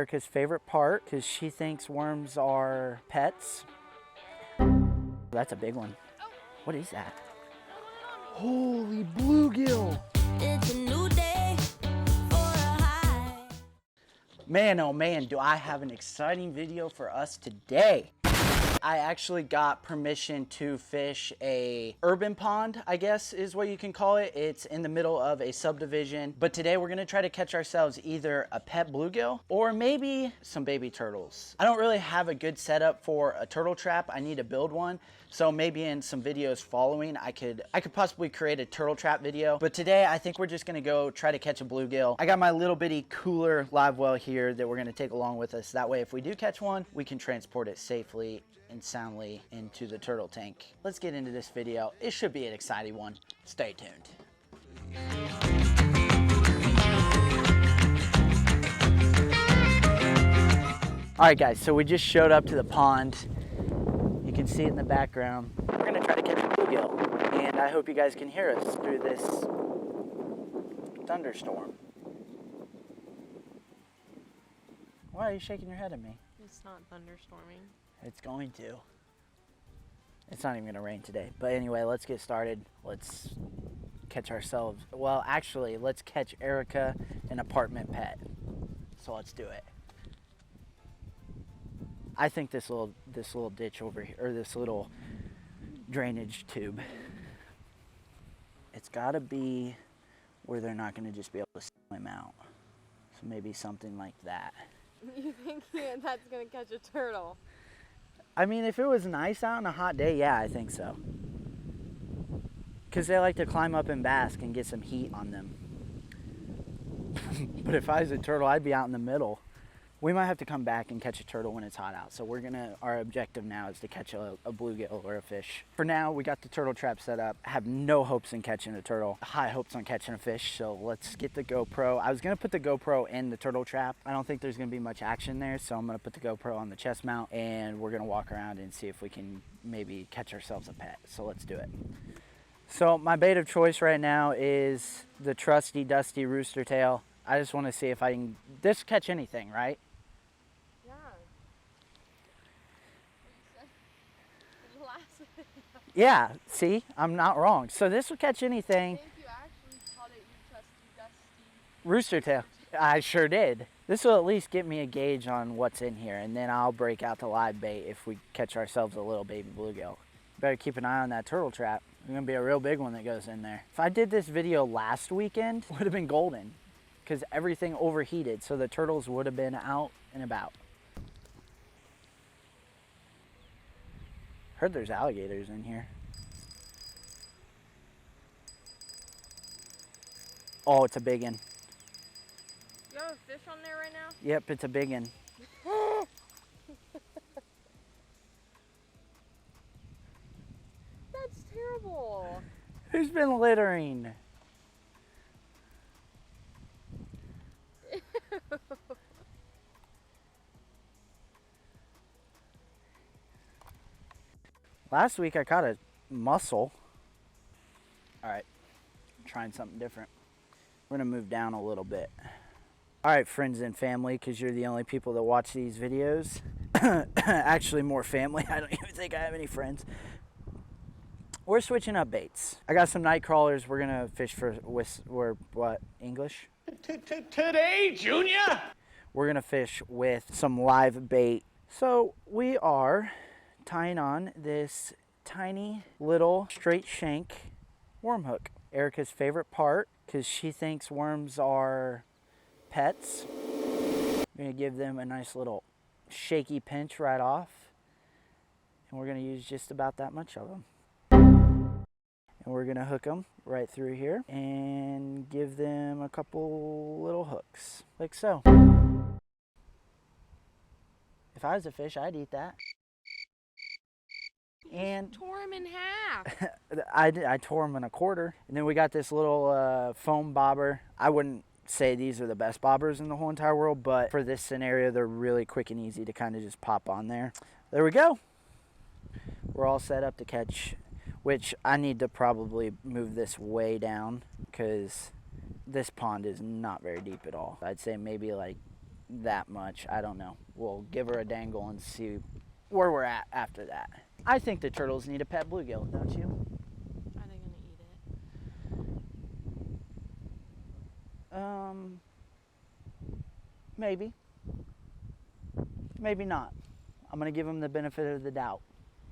Erica's favorite part because she thinks worms are pets. That's a big one. What is that? Holy bluegill! It's a new day for a high. Man, oh man, do I have an exciting video for us today. I actually got permission to fish a urban pond, I guess is what you can call it. It's in the middle of a subdivision. But today we're gonna try to catch ourselves either a pet bluegill or maybe some baby turtles. I don't really have a good setup for a turtle trap. I need to build one. So maybe in some videos following, I could possibly create a turtle trap video. But today I think we're just gonna go try to catch a bluegill. I got my little bitty cooler live well here that we're gonna take along with us. That way if we do catch one, we can transport it safely and soundly into the turtle tank. Let's get into this video. It should be an exciting one. Stay tuned. All right guys, so we just showed up to the pond. You can see it in the background. We're gonna try to catch a bluegill, and I hope you guys can hear us through this thunderstorm. Why are you shaking your head at me? It's not thunderstorming. It's going to. It's not even gonna rain today. But anyway, let's get started. Let's catch ourselves. Well, actually, let's catch Erica an apartment pet. So let's do it. I think this little ditch over here, or this little drainage tube, it's gotta be where they're not gonna just be able to swim out. So maybe something like that. You think that's gonna catch a turtle? I mean, if it was nice out on a hot day, yeah, I think so. Because they like to climb up and bask and get some heat on them. But if I was a turtle, I'd be out in the middle. We might have to come back and catch a turtle when it's hot out. So our objective now is to catch a bluegill or a fish. For now, we got the turtle trap set up. I have no hopes in catching a turtle. High hopes on catching a fish. So let's get the GoPro. I was gonna put the GoPro in the turtle trap. I don't think there's gonna be much action there. So I'm gonna put the GoPro on the chest mount and we're gonna walk around and see if we can maybe catch ourselves a pet. So let's do it. So my bait of choice right now is the trusty, dusty rooster tail. I just wanna see if I can just catch anything, right? Yeah, see, I'm not wrong. So this will catch anything. I think you actually called it your trusty, dusty rooster tail. I sure did. This will at least get me a gauge on what's in here, and then I'll break out the live bait if we catch ourselves a little baby bluegill. Better keep an eye on that turtle trap. There's gonna be a real big one that goes in there. If I did this video last weekend, it would have been golden because everything overheated, so the turtles would have been out and about. Heard there's alligators in here. Oh, it's a big one. You have a fish on there right now? Yep, it's a big one. That's terrible. Who's been littering? Last week I caught a mussel. All right, I'm trying something different. We're gonna move down a little bit. All right, friends and family, because you're the only people that watch these videos. Actually, more family. I don't even think I have any friends. We're switching up baits. I got some night crawlers. We're gonna fish for what, English? Today, Junior? We're gonna fish with some live bait. So we are tying on this tiny little straight shank worm hook. Erica's favorite part because she thinks worms are pets. We're gonna give them a nice little shaky pinch right off, and we're gonna use just about that much of them. And we're gonna hook them right through here and give them a couple little hooks, like so. If I was a fish, I'd eat that. And tore him in half. I tore them in a quarter. And then we got this little foam bobber. I wouldn't say these are the best bobbers in the whole entire world, but for this scenario, they're really quick and easy to kind of just pop on there. There we go. We're all set up to catch, which I need to probably move this way down because this pond is not very deep at all. I'd say maybe like that much. I don't know. We'll give her a dangle and see where we're at after that. I think the turtles need a pet bluegill, don't you? Are they gonna eat it? Maybe. Maybe not. I'm going to give them the benefit of the doubt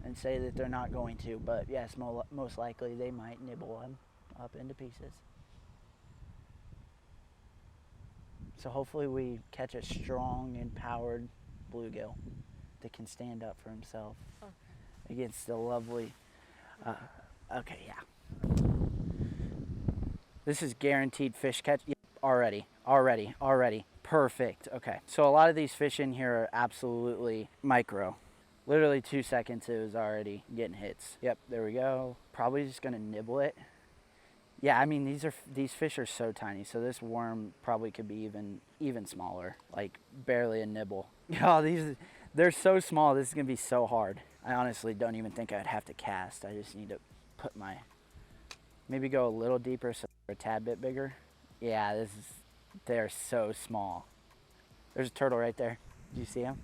and say that they're not going to. But yes, most likely they might nibble them up into pieces. So hopefully we catch a strong, empowered bluegill that can stand up for himself against the lovely... okay, yeah. This is guaranteed fish catch. Yep, already. Perfect. Okay, so a lot of these fish in here are absolutely micro. Literally 2 seconds, it was already getting hits. Yep, there we go. Probably just gonna nibble it. Yeah, I mean these fish are so tiny, so this worm probably could be even smaller, like barely a nibble. Oh, they're so small. This is gonna be so hard. I honestly don't even think I'd have to cast. I just need to put maybe go a little deeper so they're a tad bit bigger. Yeah, they're so small. There's a turtle right there. Do you see him?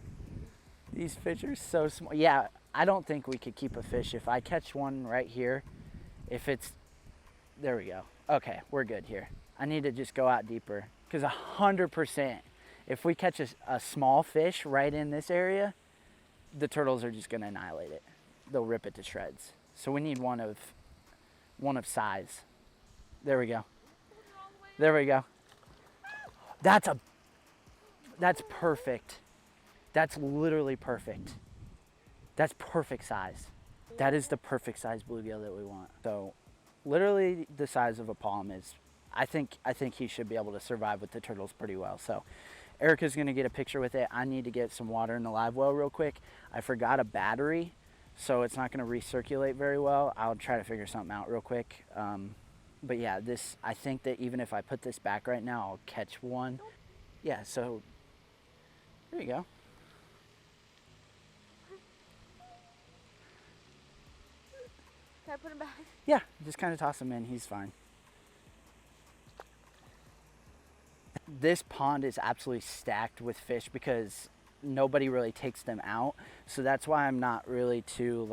These fish are so small. Yeah, I don't think we could keep a fish. If I catch one right here, there we go. Okay, we're good here. I need to just go out deeper because 100%, if we catch a small fish right in this area, the turtles are just gonna annihilate it. They'll rip it to shreds. So we need one of size. There we go. There we go. That's perfect. That's literally perfect. That's perfect size. That is the perfect size bluegill that we want. So literally the size of a palm is, I think he should be able to survive with the turtles pretty well. So Erica's gonna get a picture with it. I need to get some water in the live well real quick. I forgot a battery, so it's not gonna recirculate very well. I'll try to figure something out real quick. But yeah, I think that even if I put this back right now, I'll catch one. Yeah, so there you go. Can I put him back? Yeah, just kind of toss him in. He's fine. This pond is absolutely stacked with fish because nobody really takes them out. So that's why I'm not really too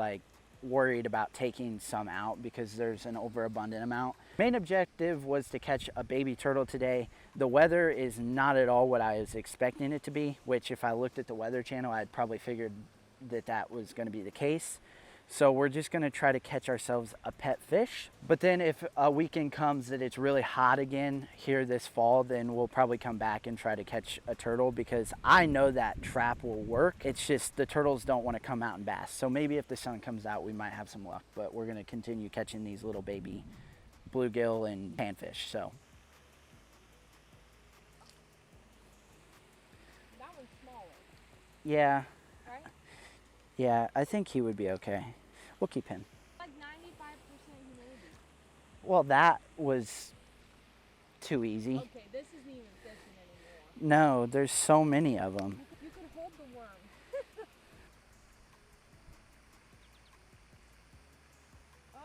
worried about taking some out because there's an overabundant amount. Main objective was to catch a baby turtle today. The weather is not at all what I was expecting it to be, which if I looked at the Weather Channel, I'd probably figured that was going to be the case. So we're just going to try to catch ourselves a pet fish. But then if a weekend comes that it's really hot again here this fall, then we'll probably come back and try to catch a turtle because I know that trap will work. It's just the turtles don't want to come out and bass. So maybe if the sun comes out, we might have some luck. But we're going to continue catching these little baby bluegill and panfish. So That one's smaller, yeah. right? Yeah, I think he would be okay. We'll keep him. Like 95% humidity. Well, that was too easy. Okay, this isn't even fishing anymore. No, there's so many of them. You could hold the worm. Oh,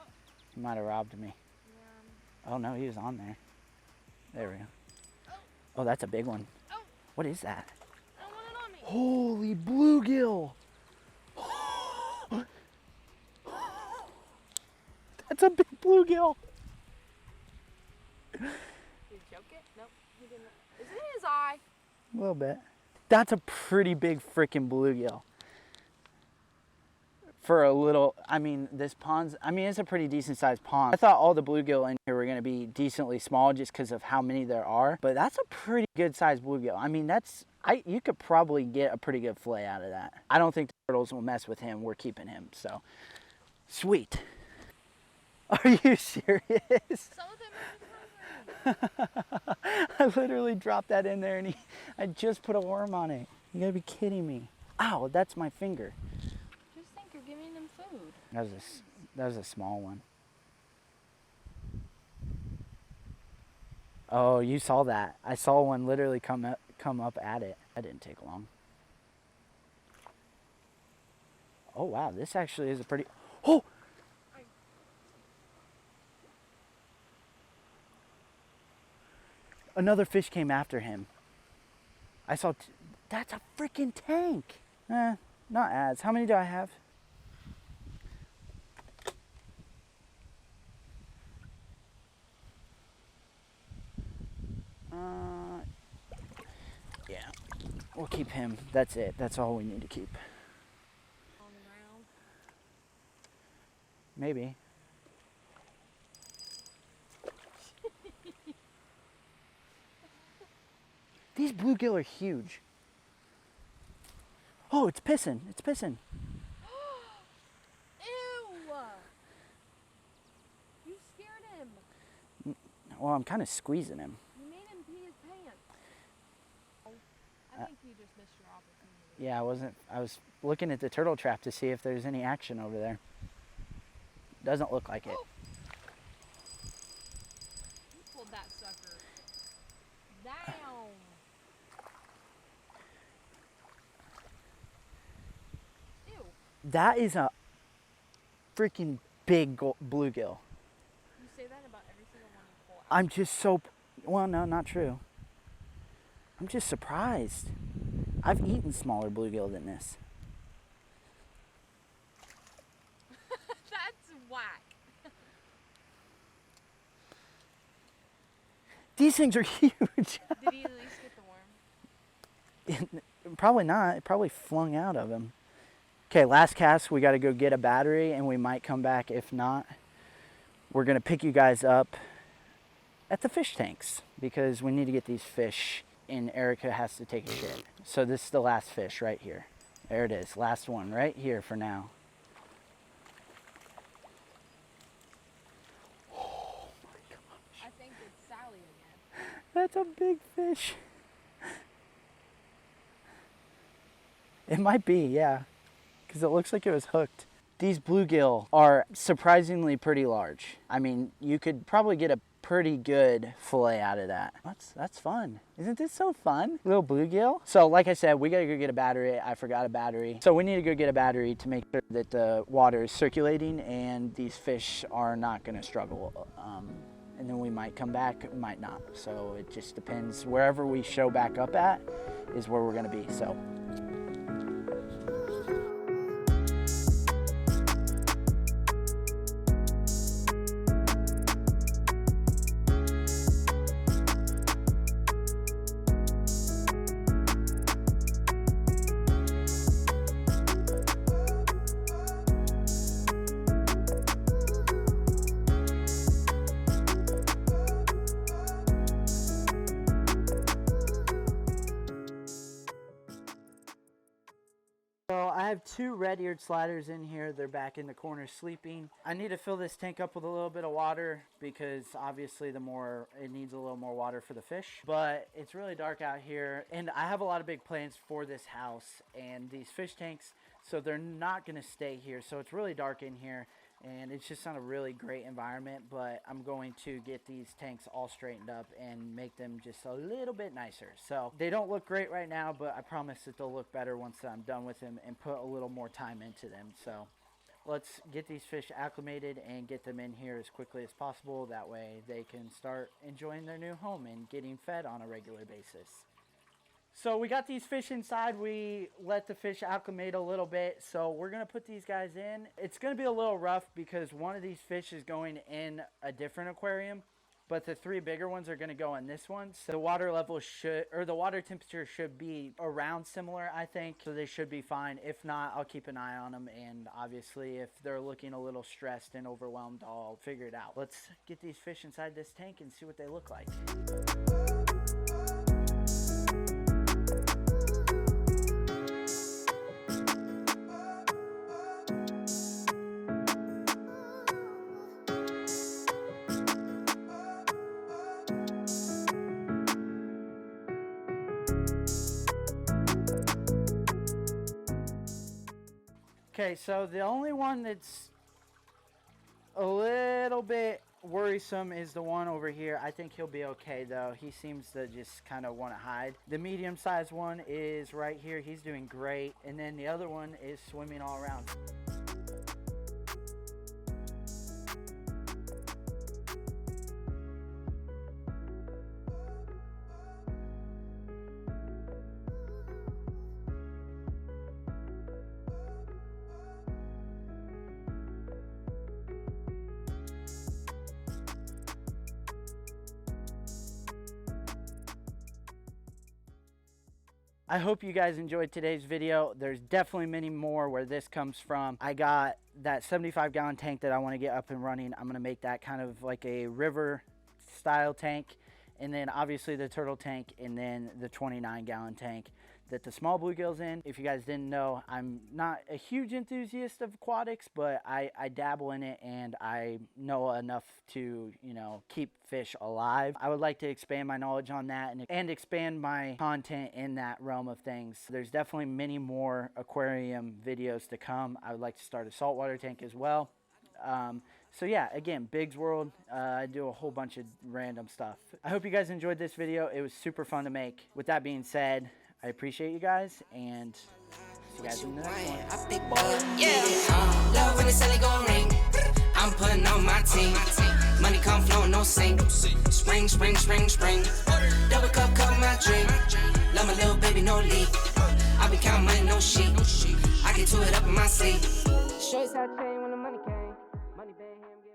He might have robbed me. yeah. Oh no, he was on there. There we go. Oh, that's a big one. Oh. What is that? I don't want it on me. Holy bluegill! That's a big bluegill. Did you choke it? Nope, he didn't. Is it in his eye? A little bit. That's a pretty big freaking bluegill. For a little, this pond's, it's a pretty decent sized pond. I thought all the bluegill in here were gonna be decently small just because of how many there are, but that's a pretty good sized bluegill. You could probably get a pretty good fillet out of that. I don't think the turtles will mess with him. We're keeping him, so. Sweet. Are you serious? Some of them are I literally dropped that in there and I just put a worm on it. You gotta be kidding me. Ow, that's my finger. Just think you're giving them food. That was a small one. Oh, you saw that. I saw one literally come up at it. That didn't take long. Oh wow, this actually is a pretty... Oh! Another fish came after him. I saw That's a freaking tank. Not as. How many do I have? Yeah, we'll keep him. That's it. That's all we need to keep. On the ground. Maybe. These bluegill are huge. Oh, it's pissing. It's pissing. Ew! You scared him. Well, I'm kind of squeezing him. You made him pee his pants. I think you just missed your opportunity. Yeah, I was looking at the turtle trap to see if there's any action over there. Doesn't look like it. Oh. You pulled that sucker down. Ew. That is a freaking big bluegill. You say that about every single one you pull out. I'm just so, well, no, not true. I'm just surprised. I've eaten smaller bluegill than this. That's whack. These things are huge. Did he at least get the worm? Probably not. It probably flung out of him. Okay, last cast. We got to go get a battery and we might come back. If not, we're going to pick you guys up at the fish tanks because we need to get these fish and Erica has to take a shit. So this is the last fish right here. There it is. Last one right here for now. Oh my gosh. I think it's Sally again. That's a big fish. It might be, yeah, because it looks like it was hooked. These bluegill are surprisingly pretty large. I mean, you could probably get a pretty good fillet out of that. That's fun. Isn't this so fun? Little bluegill. So like I said, we gotta go get a battery. I forgot a battery. So we need to go get a battery to make sure that the water is circulating and these fish are not gonna struggle. And then we might come back, might not. So it just depends. Wherever we show back up at is where we're gonna be, so. So I have two red-eared sliders in here. They're back in the corner sleeping. I need to fill this tank up with a little bit of water because obviously it needs a little more water for the fish. But it's really dark out here and I have a lot of big plans for this house and these fish tanks, so they're not gonna stay here. So it's really dark in here and it's just not a really great environment, but I'm going to get these tanks all straightened up and make them just a little bit nicer. So they don't look great right now, but I promise that they'll look better once I'm done with them and put a little more time into them. So let's get these fish acclimated and get them in here as quickly as possible. That way they can start enjoying their new home and getting fed on a regular basis. So we got these fish inside. We let the fish acclimate a little bit. So we're gonna put these guys in. It's gonna be a little rough because one of these fish is going in a different aquarium, but the three bigger ones are gonna go in this one. So the water level the water temperature should be around similar, I think. So they should be fine. If not, I'll keep an eye on them. And obviously if they're looking a little stressed and overwhelmed, I'll figure it out. Let's get these fish inside this tank and see what they look like. Okay, so the only one that's a little bit worrisome is the one over here. I think he'll be okay though. He seems to just kind of want to hide. The medium-sized one is right here. He's doing great. And then the other one is swimming all around. I hope you guys enjoyed today's video. There's definitely many more where this comes from. I got that 75-gallon tank that I want to get up and running. I'm going to make that kind of like a river style tank, and then obviously the turtle tank, and then the 29-gallon tank that the small bluegill's in. If you guys didn't know, I'm not a huge enthusiast of aquatics, but I dabble in it, and I know enough to, you know, keep fish alive. I would like to expand my knowledge on that and expand my content in that realm of things. There's definitely many more aquarium videos to come. I would like to start a saltwater tank as well. So yeah, again, Big's World, I do a whole bunch of random stuff. I hope you guys enjoyed this video. It was super fun to make. With that being said, I appreciate you guys, and see you guys in the next one. Yeah, love when it's only gon' ring. I'm putting on my team. Money come flowing, no sink. Spring, spring, spring, spring. Double cup, cup my drink. Love my little baby, no leak. I be counting money, no sheep. I get to it up in my sleep. Show you how to change when the money came. Money bad, him get